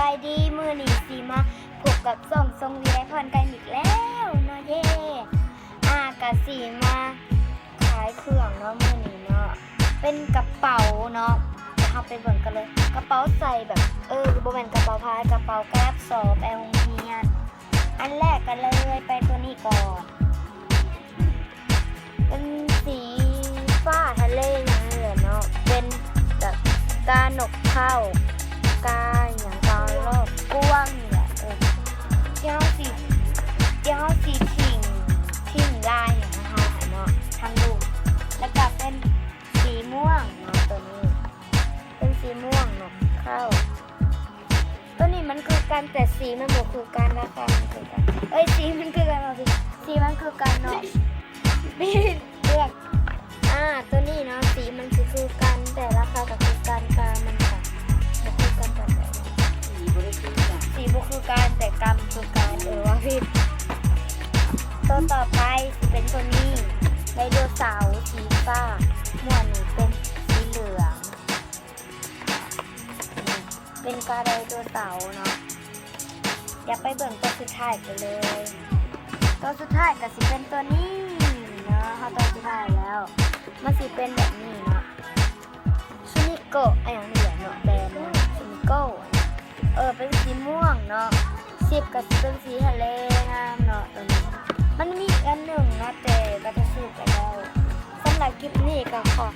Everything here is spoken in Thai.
ายดีมือนี่สีมาพบกับส่องทรงวีไอพรกันอีกแล้วเนาะเย่กะสีมาขายเครื่องเนาะมือนี่เนาะเป็นกระเป๋าเนาะเดี๋ยวเราไปเบิ่งกันเลยกระเป๋าใส่แบบบ่แม่นกระเป๋าพายกระเป๋าแก๊บสอบแอลโรงเรียนอันแรกกันเลยไปตัวนี้ก่อนเป็นสีฟ้าทะเลอย่างนี้เลยเนาะเป็นแบบกาหนกเข้ากาอย่างการอบกว้างนี่แหละเจ้าสีทิ้งลายอย่างนะคะเนาะทางดูแล้วก็เป็นสีม่วงเนาะตัวนี้เป็นสีม่วงเนาะเข้าตัวนี้มันคือกันแต่สีมันบอกคือกันนะคะมันคือกันสีมันคือกันเราสีมันคือกันเนาะพี่เลือกตัวนี้เนาะสีมันคือกันแต่ราคากับคือกันกามันค่ะบอกคือกันแต่สีบ่คือกันแต่กรรมคือกันว่าพี่ตัวต่อไปเป็นตัวนี้ไดโนเสาร์สีฟ้าหมวดนี้เป็นสีเหลืองเป็นกาไดโนเสาร์เนาะอย่าไปเบิ่งตัวสุดท้ายกันเลยตัวสุดท้ายก็สิเป็นตัวนี้เนาะเขาตัวสุดท้ายแล้วมันสิเป็นแบบนี้เนาะซูนิโกะอย่างนี้เนาะแบรนด์ซูนิโกะเป็นสีม่วงเนาะ10กับเป็นสีทะเลงามเนาะตัวนี้มันมีอันหนึ่งนะแต่ก็จะซื้อไปแล้วสำหรับคลิปนี้ก็ขอ